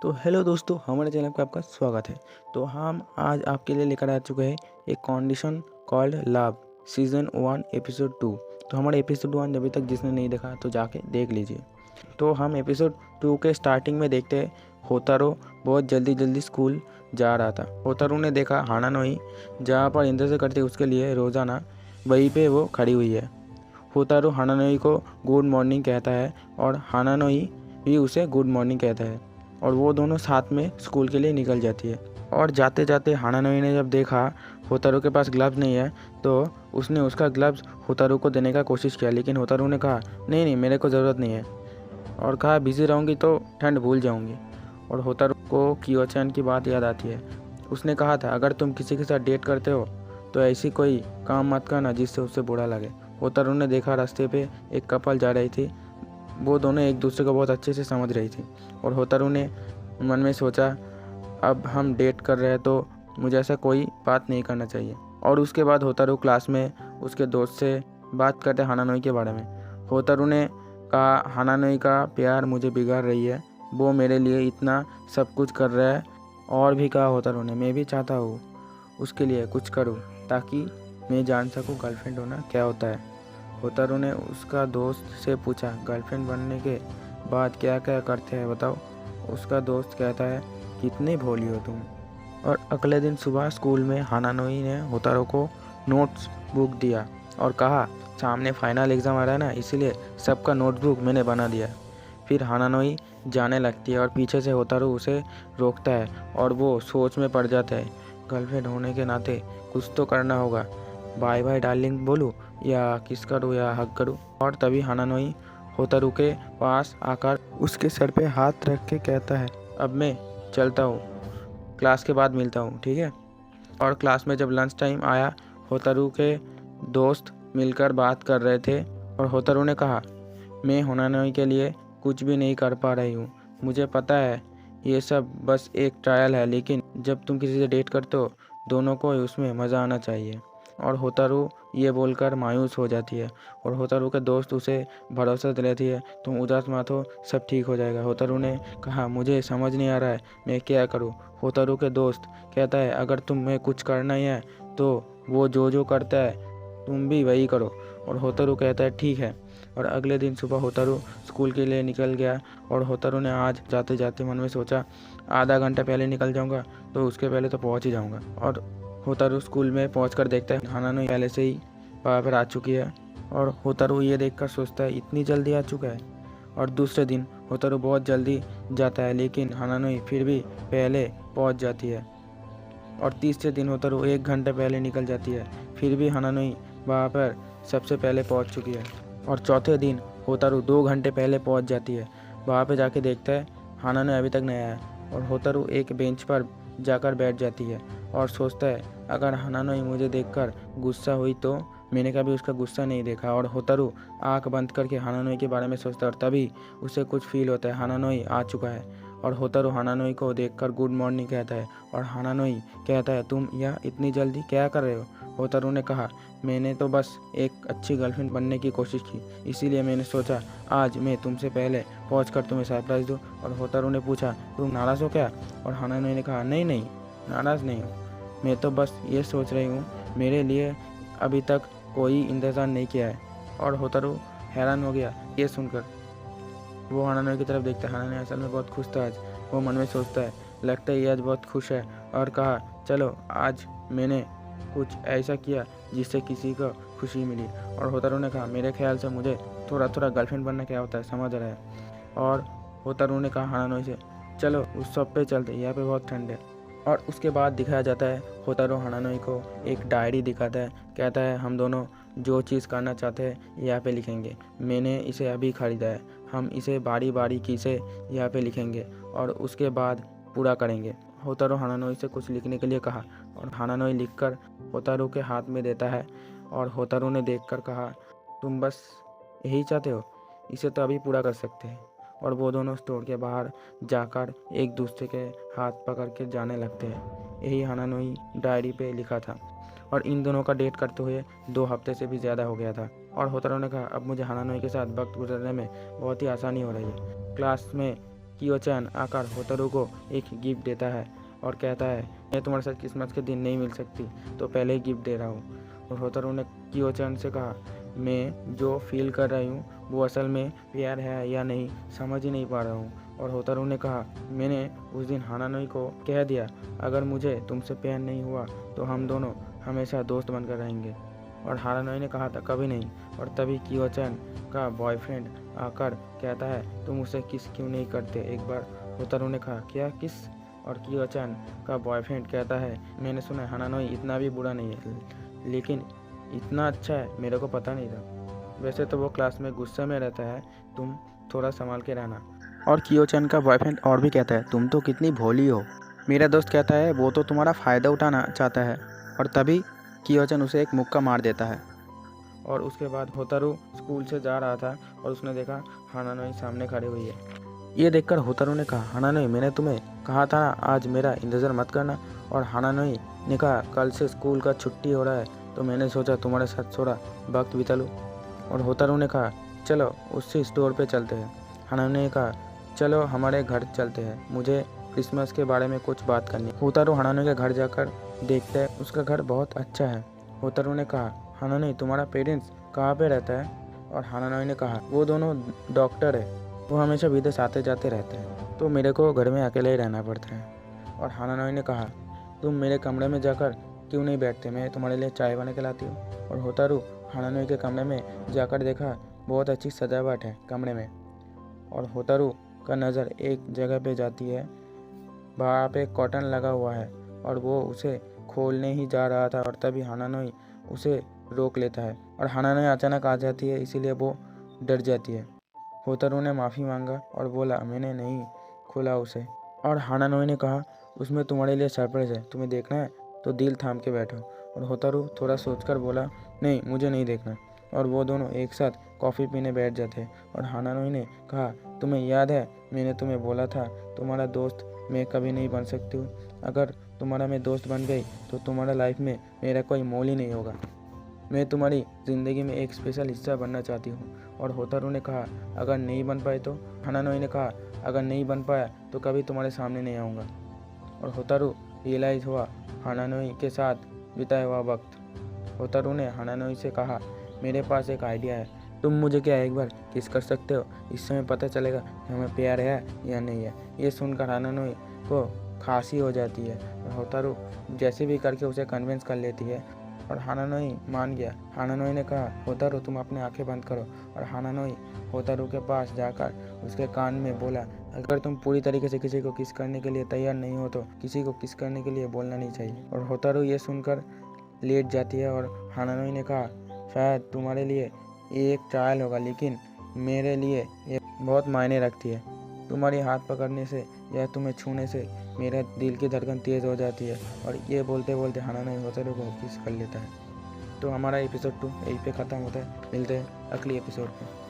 तो हेलो दोस्तों, हमारे चैनल पे आपका स्वागत है। तो हम आज आपके लिए लेकर आ चुके हैं एक condition called love season 1 episode 2। तो हमारे एपिसोड 1 अभी तक जिसने नहीं देखा तो जाके देख लीजिए। तो हम एपिसोड 2 के स्टार्टिंग में देखते हैं होतारो बहुत जल्दी स्कूल जा रहा था। होतारो ने देखा हानानोई जहाँ पर इंतज़ार करती उसके लिए रोज़ाना, वहीं पे वो खड़ी हुई है। होतारो हानानोई को गुड मॉर्निंग कहता है और हानानोई भी उसे गुड मॉर्निंग कहता है और वो दोनों साथ में स्कूल के लिए निकल जाती है। और जाते जाते हानानोई ने जब देखा होतारो के पास ग्लव्स नहीं है तो उसने उसका ग्लव्स होतारो को देने का कोशिश किया, लेकिन होतारो ने कहा नहीं मेरे को ज़रूरत नहीं है और कहा बिज़ी रहूँगी तो ठंड भूल जाऊँगी। और होतारो को कियोचन की बात याद आती है। उसने कहा था अगर तुम किसी के साथ डेट करते हो तो ऐसी कोई काम मत करना जिससे उससे बुरा लगे। होतारो ने देखा रास्ते पे एक कपल जा रही थी, वो दोनों एक दूसरे को बहुत अच्छे से समझ रही थी और होतारो ने मन में सोचा अब हम डेट कर रहे हैं तो मुझे ऐसा कोई बात नहीं करना चाहिए। और उसके बाद होतारो क्लास में उसके दोस्त से बात करते हानानोई के बारे में। होतारो ने कहा हानानोई का प्यार मुझे बिगाड़ रही है, वो मेरे लिए इतना सब कुछ कर रहा है। और भी कहा होतारो ने मैं भी चाहता हूँ उसके लिए कुछ करूँ ताकि मैं जान सकूँ गर्लफ्रेंड होना क्या होता है। होतारो ने उसका दोस्त से पूछा गर्लफ्रेंड बनने के बाद क्या क्या करते हैं बताओ। उसका दोस्त कहता है कितनी भोली हो तुम। और अगले दिन सुबह स्कूल में हानानोई ने होतारो को नोट्स बुक दिया और कहा सामने फाइनल एग्ज़ाम आ रहा है ना, इसीलिए सबका नोटबुक मैंने बना दिया। फिर हानानोई जाने लगती है और पीछे से होतारो उसे रोकता है और वो सोच में पड़ जाता है गर्लफ्रेंड होने के नाते कुछ तो करना होगा, बाय बाय डार्लिंग बोलूँ या किस करूँ या हग करूँ। और तभी हानानोई होतारो के पास आकर उसके सर पे हाथ रख के कहता है अब मैं चलता हूँ, क्लास के बाद मिलता हूँ, ठीक है। और क्लास में जब लंच टाइम आया होतारो के दोस्त मिलकर बात कर रहे थे और होतारो ने कहा मैं हानानोई के लिए कुछ भी नहीं कर पा रही हूँ, मुझे पता है ये सब बस एक ट्रायल है, लेकिन जब तुम किसी से डेट करते हो दोनों को उसमें मज़ा आना चाहिए। और होतारो ये बोलकर मायूस हो जाती है और होतारो के दोस्त उसे भरोसा दिलाती है तुम उदास मत हो, सब ठीक हो जाएगा। होतारो ने कहा मुझे समझ नहीं आ रहा है मैं क्या करूँ। होतारो के दोस्त कहता है अगर तुम्हें कुछ करना ही है तो वो जो करता है तुम भी वही करो। और होतारो कहता है ठीक है। और अगले दिन सुबह होतारो स्कूल के लिए निकल गया और होतारो ने आज जाते जाते मन में सोचा आधा घंटा पहले निकल जाऊंगा तो उसके पहले तो पहुंच ही जाऊंगा। और होतारो स्कूल में पहुंचकर देखता है हानानोई पहले से ही वहाँ पर आ चुकी है और होतारो ये देखकर सोचता है इतनी जल्दी आ चुका है। और दूसरे दिन होतारो बहुत जल्दी जाता है लेकिन हानानोई फिर भी पहले पहुंच जाती है। और तीसरे दिन होतारो 1 घंटे पहले निकल जाती है, फिर भी हानानोई वहाँ पर सबसे पहले पहुंच चुकी है। और चौथे दिन होतारो 2 घंटे पहले पहुंच जाती है, वहाँ पे जाके देखता है हानानोई अभी तक नहीं आया और होतारो एक बेंच पर जाकर बैठ जाती है और सोचता है अगर हानानोई मुझे देखकर गुस्सा हुई तो मैंने कभी उसका गुस्सा नहीं देखा। और होतारो आंख बंद करके हानानोई के बारे में सोचता है और तभी उसे कुछ फील होता है हानानोई आ चुका है। और होतारो हानानोई को देखकर गुड मॉर्निंग कहता है और हानानोई कहता है तुम यह इतनी जल्दी क्या कर रहे हो। होतारो ने कहा मैंने तो बस एक अच्छी गर्लफ्रेंड बनने की कोशिश की, इसीलिए मैंने सोचा आज मैं तुमसे पहले पहुंचकर तुम्हें सरप्राइज़ दूं। और होतारो ने पूछा तुम नाराज़ हो क्या। और हानानोई ने कहा नहीं नाराज़ नहीं हूँ, मैं तो बस ये सोच रही हूँ मेरे लिए अभी तक कोई इंतज़ार नहीं किया है। और होतारो हैरान हो गया ये सुनकर। वो हानानोई की तरफ देखता है, हानानोई असल में बहुत खुश था आज। वो मन में सोचता है लगता है ये आज बहुत खुश है और कहा चलो आज मैंने कुछ ऐसा किया जिससे किसी को खुशी मिली। और होतारो ने कहा मेरे ख्याल से मुझे थोड़ा गर्लफ्रेंड बनना क्या होता है समझ रहा है। और होतारो ने कहा हानानोई से चलो उस शॉप पे चलते, यहाँ पे बहुत ठंड है। और उसके बाद दिखाया जाता है होतारो हानानोई को एक डायरी दिखाता है, कहता है हम दोनों जो चीज़ करना चाहते हैं यहाँ पे लिखेंगे, मैंने इसे अभी ख़रीदा है, हम इसे बारी की से यहाँ पे लिखेंगे और उसके बाद पूरा करेंगे। होतारो हानानोई से कुछ लिखने के लिए कहा और हानानोई लिखकर होतारो के हाथ में देता है। और होतारो ने देखकर कहा तुम बस यही चाहते हो, इसे तो अभी पूरा कर सकते हैं। और वो दोनों स्टोर के बाहर जाकर एक दूसरे के हाथ पकड़ के जाने लगते हैं। यही हानानोई डायरी पे लिखा था। और इन दोनों का डेट करते हुए 2 हफ्ते से भी ज़्यादा हो गया था। और होतारो ने कहा अब मुझे हानानोई के साथ वक्त गुजरने में बहुत ही आसानी हो रही है। क्लास में कियो-चैन आकर होतारू को एक गिफ्ट देता है और कहता है मैं तुम्हारे साथ क्रिसमस के दिन नहीं मिल सकती तो पहले ही गिफ्ट दे रहा हूँ। और होतारू ने कियो-चैन से कहा मैं जो फील कर रही हूँ वो असल में प्यार है या नहीं समझ ही नहीं पा रहा हूँ। और होतारू ने कहा मैंने उस दिन हानानोई को कह दिया अगर मुझे तुमसे प्यार नहीं हुआ तो हम दोनों हमेशा दोस्त बनकर रहेंगे। और हानानोई ने कहा था कभी नहीं। और तभी कियो-चैन का बॉयफ्रेंड आकर कहता है तुम उसे किस क्यों नहीं करते। एक बार होतारू ने कहा क्या किस। और कियो-चैन का बॉयफ्रेंड कहता है मैंने सुना है हानानोई इतना भी बुरा नहीं है लेकिन इतना अच्छा है मेरे को पता नहीं था। वैसे तो वो क्लास में गुस्से में रहता है, तुम थोड़ा संभाल के रहना। और कियो-चैन का बॉयफ्रेंड और भी कहता है तुम तो कितनी भोली हो। मेरा दोस्त कहता है वो तो तुम्हारा फ़ायदा उठाना चाहता है। और तभी कियो-चैन उसे एक मुक्का मार देता है। और उसके बाद होतारू स्कूल से जा रहा था और उसने देखा हानानोई सामने खड़ी हुई है। ये देखकर होतारू ने कहा हानानोई मैंने तुम्हें कहा था आज मेरा इंतज़ार मत करना। और हानानोई ने कहा कल से स्कूल का छुट्टी हो रहा है तो मैंने सोचा तुम्हारे साथ थोड़ा वक्त बिता लूँ। और होतारू ने कहा चलो उसी स्टोर पे चलते हैं। हानानोई ने कहा चलो हमारे घर चलते हैं, मुझे क्रिसमस के बारे में कुछ बात करनी है। होतारू हानानोई के घर जाकर देखते हैं उसका घर बहुत अच्छा है। होतारू ने कहा हानानोई तुम्हारा पेरेंट्स कहाँ पे रहता है। और हानानोई ने कहा वो दोनों डॉक्टर है, वो हमेशा विदेश आते जाते रहते हैं तो मेरे को घर में अकेले ही रहना पड़ता है। और हानानोई ने कहा तुम मेरे कमरे में जाकर क्यों नहीं बैठते, मैं तुम्हारे लिए चाय बना के लाती हूँ। और होतारू हानानोई के कमरे में जाकर देखा बहुत अच्छी सजावट है कमरे में। और होतारू का नज़र एक जगह पे जाती है, वहाँ पे कॉटन लगा हुआ है और वो उसे खोलने ही जा रहा था और तभी हानानोई उसे रोक लेता है। और हानानोई अचानक आ जाती है इसीलिए वो डर जाती है। होतारू ने माफ़ी मांगा और बोला मैंने नहीं खोला उसे। और हानानोई ने कहा उसमें तुम्हारे लिए सरप्राइज़ है, तुम्हें देखना है तो दिल थाम के बैठो। और होतारू थोड़ा सोचकर बोला नहीं मुझे नहीं देखना। और वो दोनों एक साथ कॉफ़ी पीने बैठ जाते हैं। और हानानोई ने कहा तुम्हें याद है मैंने तुम्हें बोला था तुम्हारा दोस्त मैं कभी नहीं बन सकती हूँ, अगर तुम्हारा मैं दोस्त बन गई तो तुम्हारा लाइफ में मेरा कोई मोल ही नहीं होगा, मैं तुम्हारी ज़िंदगी में एक स्पेशल हिस्सा बनना चाहती हूँ। और होतारू ने कहा अगर नहीं बन पाए तो। हानानोई ने कहा अगर नहीं बन पाया तो कभी तुम्हारे सामने नहीं आऊँगा। और होतारू रियलाइज़ हुआ हानानोई के साथ बिताया हुआ वक्त। होतारू ने हानानोई से कहा मेरे पास एक आइडिया है, तुम मुझे क्या एक बार किस कर सकते हो, इससे हमें पता चलेगा कि हमें प्यार है या नहीं है। ये सुनकर हानानोई को खांसी हो जाती है और होतारू जैसे भी करके उसे कन्विंस कर लेती है और हानानोई मान गया। हानानोई ने कहा होतारू तुम अपनी आंखें बंद करो। और हानानोई होतारू के पास जाकर उसके कान में बोला अगर तुम पूरी तरीके से किसी को किस करने के लिए तैयार नहीं हो तो किसी को किस करने के लिए बोलना नहीं चाहिए। और होतारू ये सुनकर लेट जाती है और हानानोई ने कहा शायद तुम्हारे लिए ये एक ट्रायल होगा लेकिन मेरे लिए ये बहुत मायने रखती है। तुम्हारी हाथ पकड़ने से या तुम्हें छूने से मेरा दिल की धड़कन तेज़ हो जाती है। और ये बोलते बोलते हानानोई होतारू को किस कर लेता है। तो हमारा एपिसोड 2 यहीं पे ख़त्म होता है, मिलते हैं अगली एपिसोड में।